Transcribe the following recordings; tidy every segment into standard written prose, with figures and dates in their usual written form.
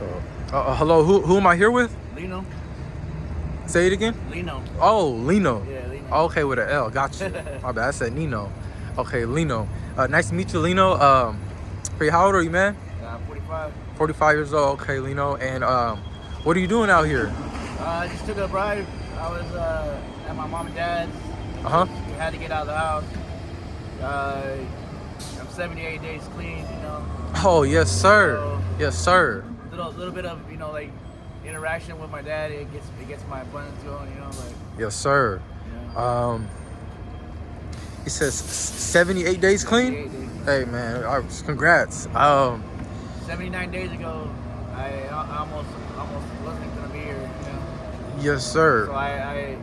So, hello, who am I here with? Lino. Say it again? Lino. Oh, Lino. Yeah, Lino. Okay, with an L. Got you. My bad. I said Nino. Okay, Lino. Nice to meet you, Lino. How old are you, man? 45. 45 years old. Okay, Lino. And what are you doing out here? I just took a drive. I was at my mom and dad's. We had to get out of the house. I'm 78 days clean, you know. Oh, yes, sir. So, yes, sir. Little bit of, you know, like interaction with my dad. It gets my abundance going, you know. Like, yes, sir. Yeah. It says 78 days clean. 78 days. Hey, man, congrats. 79 days ago, I almost wasn't gonna be here, you know. Yes, sir. So I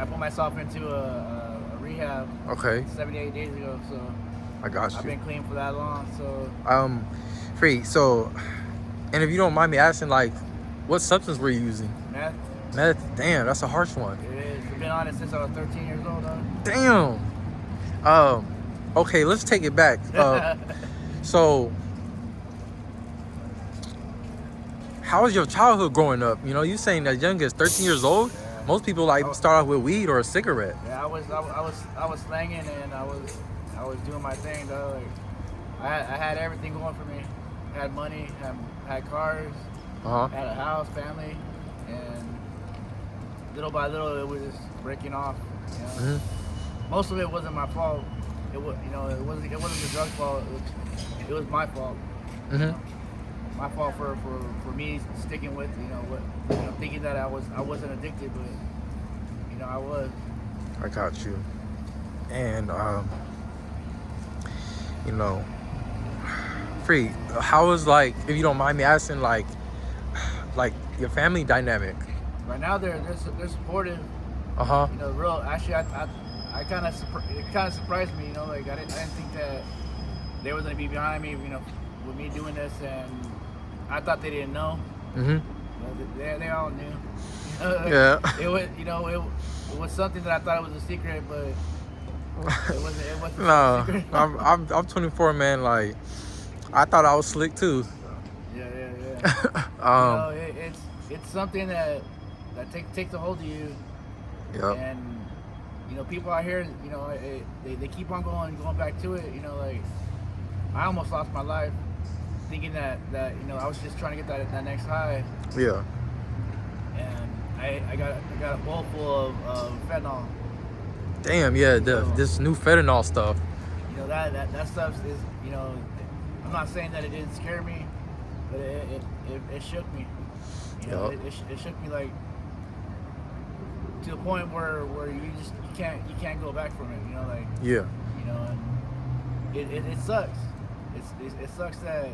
put myself into a rehab. Okay. 78 days ago, so I got you. I've been clean for that long, so. Free. So, and if you don't mind me asking, like, what substance were you using? Meth. Meth. Damn, that's a harsh one. It is. I've been on it since I was 13 years old, though. Damn. Okay, let's take it back. So, how was your childhood growing up? You know, you saying that young as 13 years old? Yeah. Most people start off with weed or a cigarette. Yeah, I was slanging and I was doing my thing, though. Like, I had everything going for me. I had money, had cars, had a house, family, and little by little it was just breaking off. You know? Most of it wasn't my fault. It wasn't the drug fault. It was my fault. You know? My fault for me sticking with thinking that I wasn't addicted, but I was. I got you. And Free, how was, like, if you don't mind me asking, like your family dynamic? Right now they're supportive. You know, actually I kind of surprised me. You know, like I didn't think that they were gonna be behind me. You know, with me doing this, and I thought they didn't know. They all knew. Yeah. It was it was something that I thought it was a secret, but it wasn't. No, a secret. I'm 24, man. Like, I thought I was slick too. Yeah. It's something that takes a hold of you. Yep. And people out here, they keep on going back to it. You know, like I almost lost my life thinking that I was just trying to get that next high. Yeah. And I got a bowl full of fentanyl. Damn, yeah, this new fentanyl stuff. That stuff is, I'm not saying that it didn't scare me, but it shook me. It shook me, like, to the point where you can't go back from it. Yeah. It sucks. It sucks that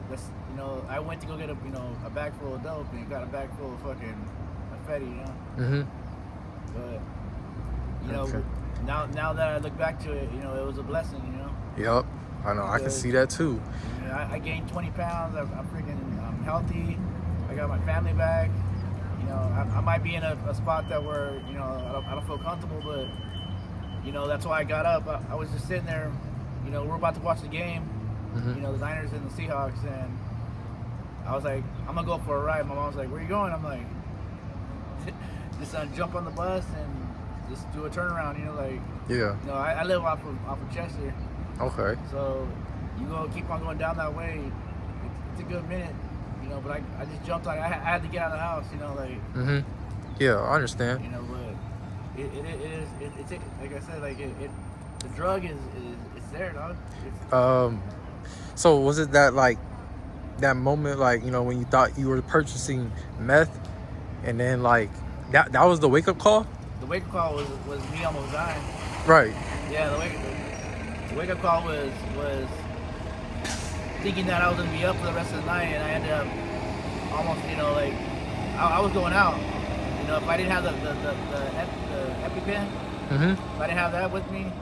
I went to go get a bag full of dope and got a bag full of fucking confetti. But Okay. now that I look back to it, it was a blessing. Yep. I know. I can see that too. I gained 20 pounds. I'm healthy. I got my family back. I might be in a spot that where I don't feel comfortable, but that's why I got up. I was just sitting there. We're about to watch the game. The Niners and the Seahawks, and I was like, I'm gonna go for a ride. My mom's like, where you going? I'm like, just jump on the bus and just do a turnaround. Yeah. I live off of Chester. Okay. So keep on going down that way. It's a good minute, but I just jumped on it. I had to get out of the house, Yeah, I understand. But it's like I said, like the drug is there, dog. So was it that moment, when you thought you were purchasing meth, and then that was the wake up call? The wake up call was me almost dying. Right. Yeah, the wake up call was thinking that I was gonna be up for the rest of the night, and I ended up almost, I was going out. If I didn't have the EpiPen, if I didn't have that with me,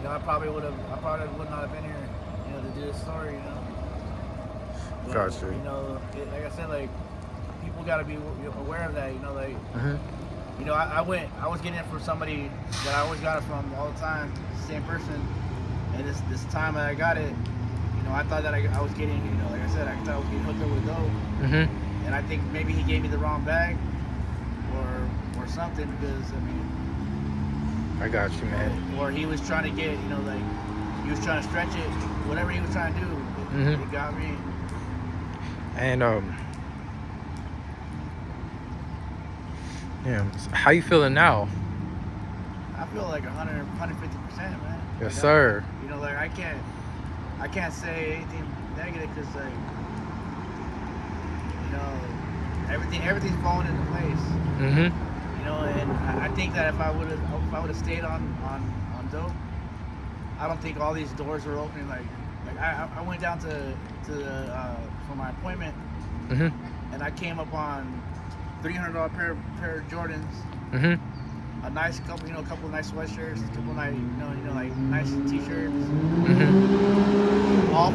I probably would not have been here, to do this story, But, Gotcha. Like I said, like, people got to be aware of that, I was getting it from somebody that I always got it from all the time, same person, and this time that I got it, I thought that I was getting, like I said, I thought I was getting hooked up with dope, and I think maybe he gave me the wrong bag, or something, because I got you, man. Or he was trying to get, like he was trying to stretch it, whatever he was trying to do, it got me. And yeah, how you feeling now? I feel like 150%, man. Yes, sir. Like I can't say anything negative, because like, everything's falling into place. And I think that if I would have stayed on dope, I don't think all these doors were opening. Like I went down to for my appointment, and I came up on $300 pair of Jordans, a nice couple of nice sweatshirts, a couple of nice like nice t-shirts, all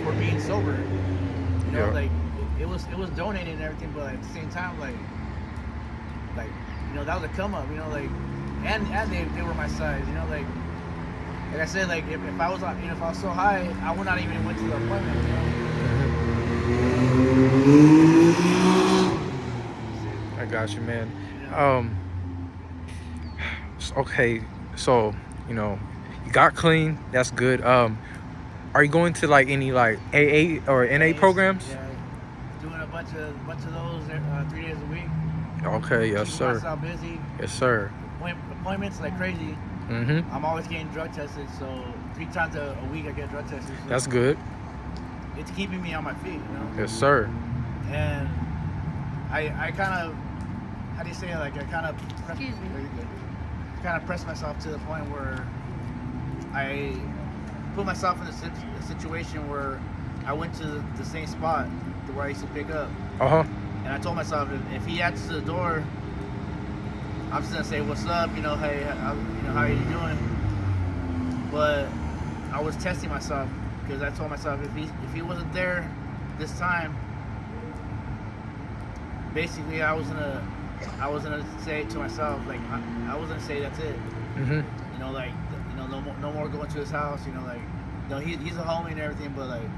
for being sober. Like it was donated and everything, but at the same time, like that was a come up, and they were my size, like I said, like if I was if I was so high, I would not even went to the appointment. I got you, man. Okay, so you got clean. That's good. Are you going to like any like AA or NA programs? Yeah, doing a bunch of those 3 days a week. Okay, yes, sir. Keeping myself busy. Yes, sir. Appointments like crazy. I'm always getting drug tested, so 3 times a week I get drug tested. So that's good. It's keeping me on my feet, Yes, sir. And I kind of, how do you say it? Like I kind of pressed myself to the point where I put myself in a situation where I went to the same spot to where I used to pick up. And I told myself, if he answers the door, I'm just gonna say, "What's up?" Hey, how are you doing? But I was testing myself, because I told myself, if he wasn't there this time, basically I was gonna say to myself, like I was gonna say that's it. Like no more going to his house. Like he's a homie and everything, but like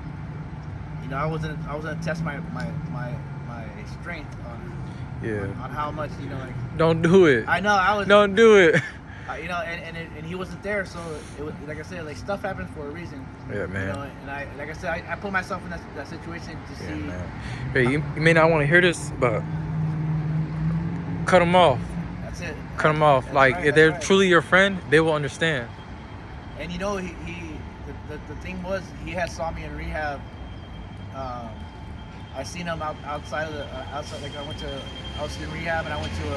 I was gonna test my strength on how much like. Don't do it. I know I was. Don't do it. And he wasn't there, so it was, like I said, like stuff happens for a reason. Yeah, man. And I put myself in that situation to see. Man. Hey, you may not want to hear this, but cut them off. That's it. Cut them off. Like right, if they're right. truly your friend, they will understand. And the thing was, he had saw me in rehab. I seen him outside. Like I was in rehab, and I went to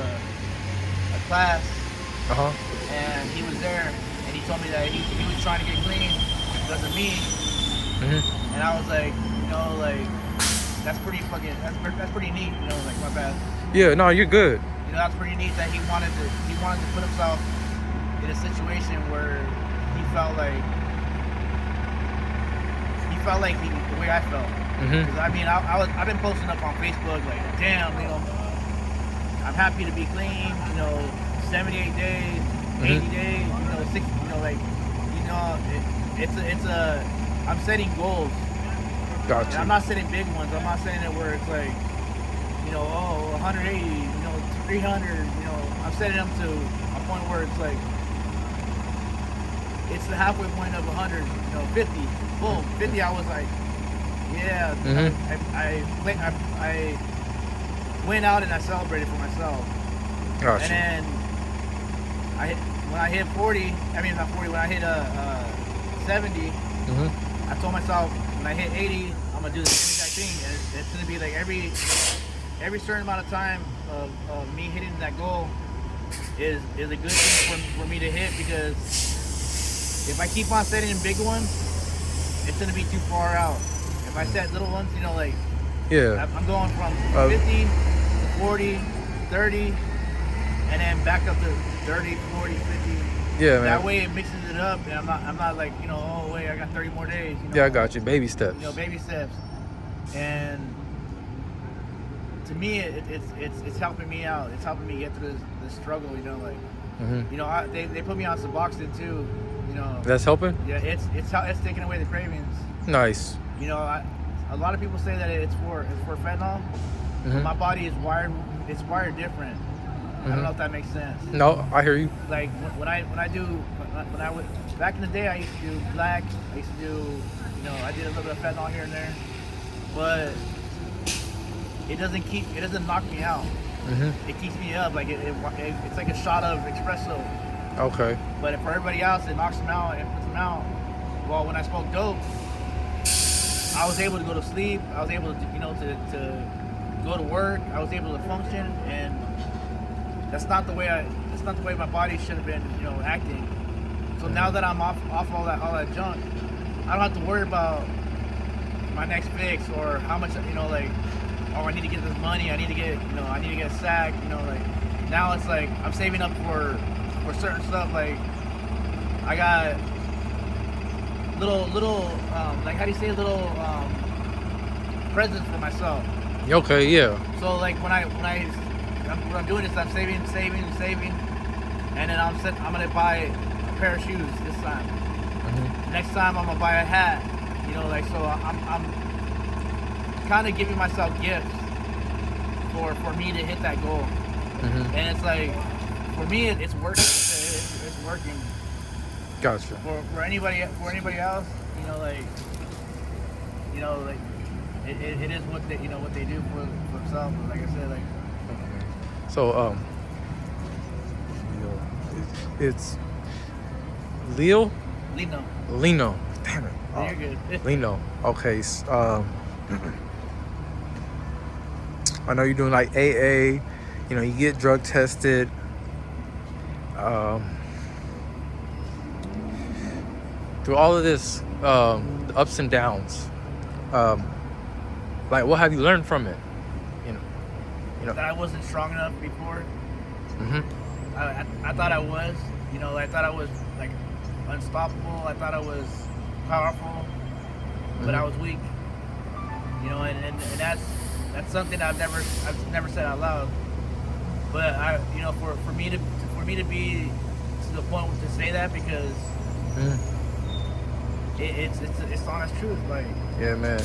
a class. And he was there, and he told me that he was trying to get clean because of me. And I was like, like that's pretty neat. Like my bad. Yeah, no, you're good. That's pretty neat that he wanted to put himself in a situation where he felt like the way I felt. Because I've been posting up on Facebook like, damn, I'm happy to be clean. 78 days, 80 days, 60. I'm setting goals. Gotcha. And I'm not setting big ones. I'm not saying it where it's like, 180, 300. I'm setting them to a point where it's like, it's the halfway point of 100. 50. Boom, 50. I was like, yeah. I went out and I celebrated for myself. Gotcha. And then when I hit 40, not 40. When I hit 70, I told myself, when I hit 80, I'm gonna do the same exact thing, and it's gonna be like every certain amount of time of me hitting that goal is a good thing for me to hit, because if I keep on setting big ones, it's gonna be too far out. If I set little ones, like I'm going from 50 to 40, 30. And then back up to 30, 40, 50. Yeah, man. That way it mixes it up, and I'm not like, oh wait, I got 30 more days. Yeah, I got you. Baby steps. Baby steps. And to me, it's helping me out. It's helping me get through this struggle. They put me on Suboxone too. That's helping. Yeah, it's taking away the cravings. Nice. a lot of people say that it's for fentanyl. But my body is wired. It's wired different. I don't know if that makes sense. No, I hear you. Like when I would back in the day, I used to do black. I used to do, I did a little bit of fentanyl here and there, but it doesn't knock me out. It keeps me up. Like it's like a shot of espresso. Okay. But for everybody else, it knocks them out and puts them out. Well, when I smoked dope, I was able to go to sleep. I was able to to go to work. I was able to function, and that's not the way my body should have been, acting. So now that I'm off all that junk, I don't have to worry about my next fix or how much, I need to get this money. I need to get a sack. Like now it's like I'm saving up for certain stuff. Like I got little like, how do you say, little presents for myself. Okay, yeah. So like when I'm doing this, I'm saving, and then I'm gonna buy a pair of shoes this time. Next time I'm gonna buy a hat. So I'm kind of giving myself gifts for me to hit that goal. And it's like, for me, it's working. It's working. Gotcha. For anybody else, it is what they do for themselves. Like I said, like. So it's Leo. Lino. Damn it. Oh, you're good. Lino. Okay. I know you're doing like AA. You get drug tested. Through all of this, the ups and downs, like, what have you learned from it? That I wasn't strong enough before. I thought I was. I thought I was like unstoppable. I thought I was powerful, but I was weak. And that's something I've never said out loud. But for me to be to the point to say that, because it's honest truth. Like, yeah, man.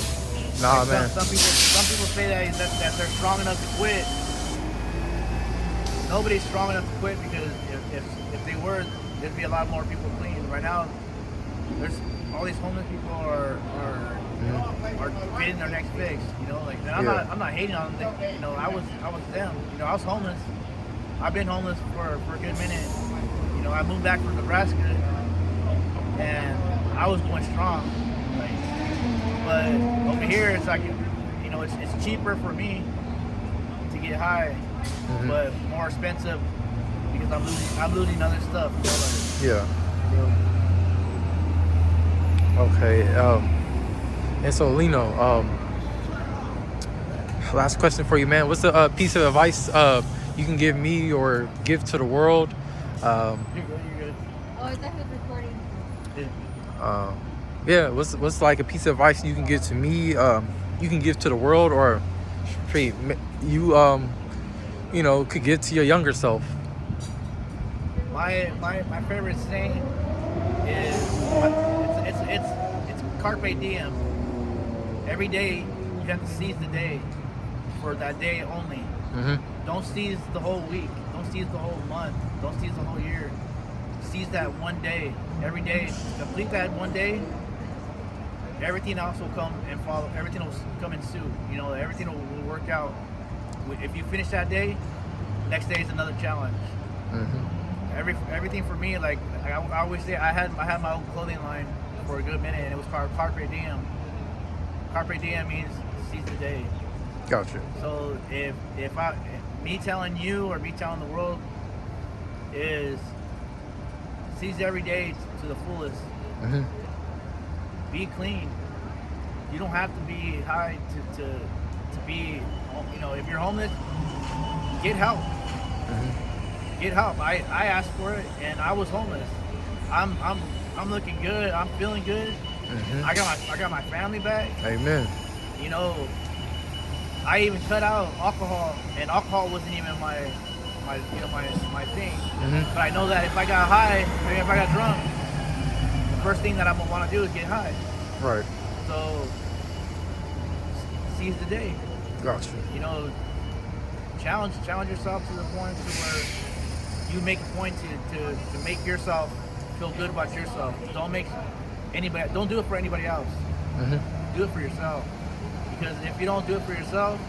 Nah, like man. Some people say that they're strong enough to quit. Nobody's strong enough to quit, because if they were, there'd be a lot more people clean. Right now, there's all these homeless people are getting their next fix. And I'm not hating on them. I was them. I was homeless. I've been homeless for a good minute. I moved back from Nebraska, and I was going strong. But over here, it's like, it's cheaper for me to get high, but more expensive because I'm losing other stuff. Yeah. Okay. And so, Lino, last question for you, man. What's the piece of advice you can give me or give to the world? You're good. Oh, I thought he was recording. Yeah. What's like a piece of advice you can give to me? You can give to the world, or you could give to your younger self. My favorite saying is it's carpe diem. Every day you have to seize the day for that day only. Don't seize the whole week. Don't seize the whole month. Don't seize the whole year. Seize that one day. Every day, complete that one day. Everything else will come and follow. Everything will come and suit. Everything will work out. If you finish that day, next day is another challenge. Everything for me, like I always say, I had my own clothing line for a good minute, and it was called Carpe Diem. Carpe Diem means seize the day. Gotcha. So if me telling you or me telling the world is seize every day to the fullest. Be clean. You don't have to be high to be, if you're homeless, get help. Get help. I asked for it, and I was homeless. I'm looking good. I'm feeling good. I got my family back. Amen. I even cut out alcohol, and alcohol wasn't even my thing. But I know that if I got high, maybe if I got drunk, the first thing that I'm gonna want to do is get high. Right. So seize the day. Gotcha. You know, challenge yourself to the point to where you make a point to make yourself feel good about yourself. Don't do it for anybody else. Do it for yourself. Because if you don't do it for yourself,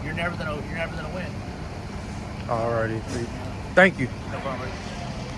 you're never gonna win. Alrighty. Thank you. No problem.